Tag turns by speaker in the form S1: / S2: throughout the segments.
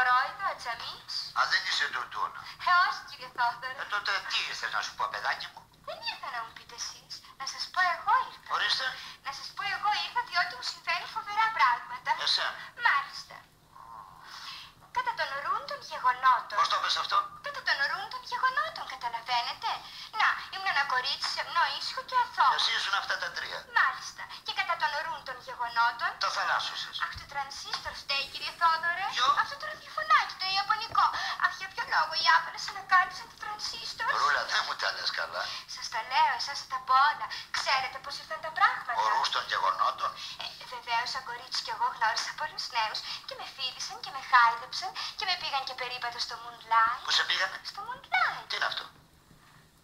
S1: Κορόιδο, ατσαμίς.
S2: Α, δεν είσαι τουρτούνα.
S1: Όχι, κύριε Θόδωρο.
S2: Τότε τι ήθελες να σου πω, παιδάκι μου?
S1: Δεν ήρθα να μου πείτε εσείς. Να σας πω εγώ ήρθα.
S2: Ορίστε.
S1: Να σας πω εγώ ήρθα διότι μου συμβαίνουν φοβερά πράγματα.
S2: Εσένα.
S1: Μάλιστα. Κατά των ρούν των γεγονότων.
S2: Πώς το πες αυτό?
S1: Κατά των ρούν των γεγονότων, καταλαβαίνετε. Να, ήμουν ένα κορίτσι σεμνό, ήσυχο και αθώο.
S2: Εσύ ήσουν αυτά τα τρία.
S1: Μάλιστα. Και κατά των ρούν των γεγονότων.
S2: Τα θαλάσσουσες.
S1: Αχ, το τρανσίστορ φταίει, κύριε Θόδωρε.
S2: Ποιο?
S1: Αυτό το ραδιοφωνάκι, το ιαπωνικό. Αχ, για ποιο λόγο οι Άπωνες ανακάλυψαν το τρανσίστορ?
S2: Ρούλα, δεν μου τα λες καλά.
S1: Σας τα λέω, εσάς θα τα πω όλα. Ξέρετε πώς ήρθαν τα πράγματα.
S2: Ο ρούς των γεγονότων.
S1: Βεβαίως, σαν κορίτσι κι εγώ γνώρισα πολλούς νέους και με φίλησαν και με χάιδεψαν και με πήγαν και περίπατο στο Moonlight.
S2: Πού σε πήγανε?
S1: Στο Moonlight.
S2: Τι είναι αυτό?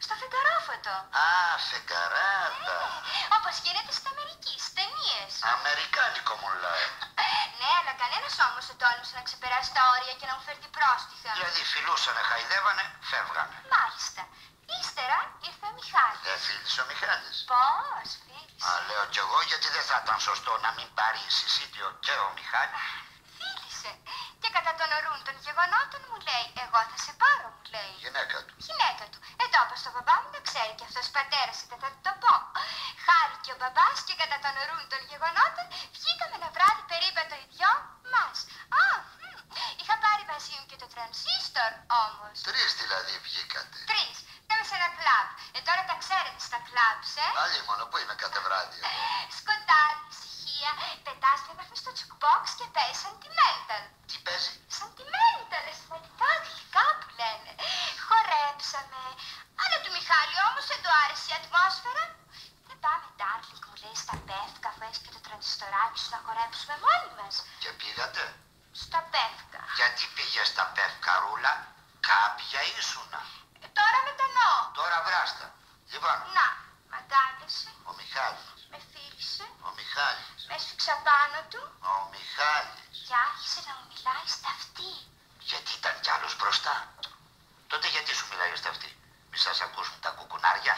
S1: Στο φεγγαρόφωτο.
S2: Α, φεγγαράδα.
S1: Όπως γίνεται στην Αμερική, στις ταινίες.
S2: Αμερικάνικο μου λέει.
S1: Ναι, αλλά κανένας όμως δεν τόλμησε να ξεπεράσει τα όρια και να μου φέρει πρόστιχα.
S2: Δηλαδή φιλούσανε, χαϊδεύανε, φεύγανε.
S1: Μάλιστα. Ύστερα ήρθε ο Μιχάλης.
S2: Δεν φίλησε ο Μιχάλης.
S1: Πώς, φίλησε.
S2: Α, λέω κι εγώ γιατί δεν θα ήταν σωστό να μην πάρει συσίτιο και ο Μιχάλης.
S1: Φίλησε. Και κατά των ορούν των γεγονότων μου λέει, εγώ θα σε πάρω, μου λέει.
S2: Γυναίκα του.
S1: Γυναίκα του. Το είπα στο μπαμπά μου, να ξέρει και αυτός πατέρας ήταν, θα του το πω. Χάρηκε ο μπαμπάς και κατά των ορούν των γεγονότων βγήκαμε ένα βράδυ περίπατο οι δυο μας. Είχα πάρει μαζί μου και το τρανσίστορ όμως.
S2: Τρεις δηλαδή βγήκατε.
S1: Τρεις. Πάμε σε ένα κλαμπ. Τώρα τα ξέρετε στα κλαμπς,
S2: Άλλη μόνο, πού είναι κάθε βράδυ?
S1: Σκοτάδι, ησυχία, πετάς μια βαθμή στο jukebox και παίζει sentimental.
S2: Τι παίζει?
S1: Sentimental, αισθηματικά γλυκά που λένε. Χορέψαμε. Αλλά του Μιχάλη όμως δεν του άρεσε η ατμόσφαιρα. Δεν πάμε, darling, μου λέει, στα πεύκα, αφού έχεις και το τρανζιστοράκι σου να χορέψουμε μόνοι μας.
S2: Και πήγατε?
S1: Στα πεύκα.
S2: Γιατί πήγε στα πεύκα, Ρούλα? Κάποια ήσουνα.
S1: Τώρα μετανοώ.
S2: Τώρα βράστα. Λοιπόν,
S1: Να, μ' αγκάλιασε,
S2: ο Μιχάλης.
S1: με φίλησε,
S2: Ο Μιχάλης.
S1: με έσφιξα πάνω του
S2: Ο Μιχάλης.
S1: και άρχισε να μου μιλάει στα αυτή.
S2: Γιατί ήταν κι άλλος μπροστά. Τότε γιατί σου μιλάει στα αυτή? Μη σας ακούσουν τα κουκουνάρια.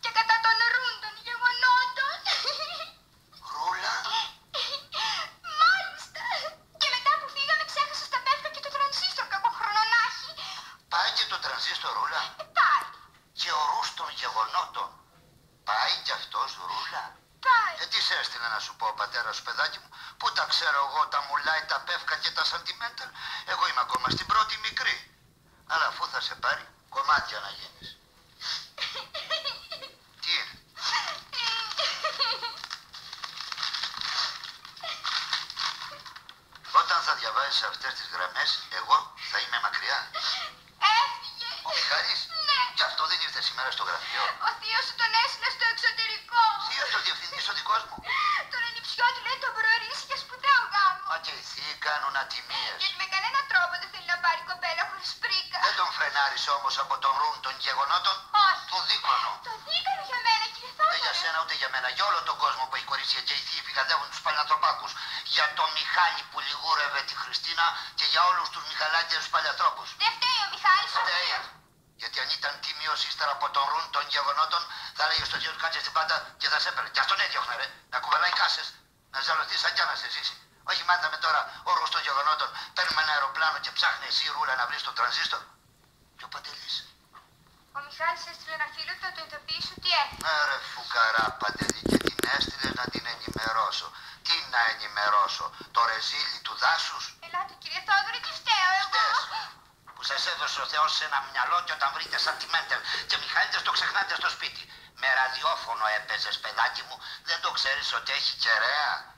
S1: Και κατά των ρούν των γεγονότων.
S2: Ρούλα.
S1: Μάλιστα. Και μετά που φύγαμε ξέχασα στα πεύκα και το τρανσίστορ, κακοχρονονάχη.
S2: Πάει και το τρανζίστορ, Ρούλα.
S1: Πάει.
S2: Και ο ρούς των γεγονότων. Πάει κι αυτός, Ρούλα.
S1: Πάει.
S2: Τι σε έστειλε να σου πω ο πατέρας σου, παιδάκι μου? Πού τα ξέρω εγώ τα μουλάει, τα πεύκα και τα sentimental? Εγώ είμαι ακόμα στην πρώτη μικρή. Αλλά αφού θα σε πάρει, κομμάτια να γίνεις. Τι είναι? Όταν θα διαβάζεις αυτές τις γραμμές, εγώ θα είμαι μακριά.
S1: Έφυγε.
S2: Ο Μιχάλης?
S1: Ναι.
S2: Κι αυτό δεν ήρθε σήμερα στο γραφείο.
S1: Ο θείος σου τον έστειλε στο εξωτερικό.
S2: Θείος ο διευθυντής ο δικός μου.
S1: Τον ανιψιό του λέει τον προορίσει για σπουδαίο γάμο.
S2: Μα και οι θείοι κάνουν ατιμίες.
S1: Γιατί με κανένα τρόπο δεν θέλει να πάρει κοπέλα χωρίς πρίκα.
S2: Δεν τον φρενάρεις όμως από τον ρούν των γεγονότων?
S1: Όχι.
S2: Το δίκονο.
S1: Το δίκανο για μένα, κύριε Θόδωρο.
S2: Δεν για σένα ούτε για μένα. Για όλο τον κόσμο που οι κορίτσια και οι θείοι φυγαδεύουν τους παλιανθρωπάκους. Για τον Μιχάλη που λιγούρευε τη Χριστίνα και για όλους τους Μιχαλάκιες τους παλιανθρώπους.
S1: Δεν φταίει ο Μιχάλης.
S2: Φταίει. Γιατί αν ήταν τίμιος ύστερα από τον ρούν των γεγονότων, θα λέγε στο θείο του κάτσε στην πάντα και θα σε έπαιρνε. Και αυτόν έδιωχνε, ρε. Να κουβαλάει κάσες. Να ζαλωθεί σαν κι να σε ζήσει. Όχι μάθαμε τώρα ο ρούς των γεγονότων. Παίρνουμε ένα αεροπλάνο και ψάχνει εσύ, Ρούλα, να βρεις τον τρανζίστορ. Και ο Παντελής.
S1: Ο Μιχάλης έστειλε ένα φίλο του να το ειδοποιήσω τι έφυγε.
S2: Ρε φουκαρά, Παντελή, και την έστειλε να την ενημερώσω. Τι να ενημερώσω? Το ρεζίλι του δάσους?
S1: Ελάτε, κύριε Θόδωρη, τι φταίω εγώ.
S2: Φταίς. Που σας έδωσε ο Θεός σε ένα μυαλό και όταν βρείτε sentimental και Μιχάλητες το ξεχνάτε στο σπίτι. Με ραδιόφωνο έπαιζες, παιδάκι μου. Δεν το ξέρεις ότι έχει κεραία?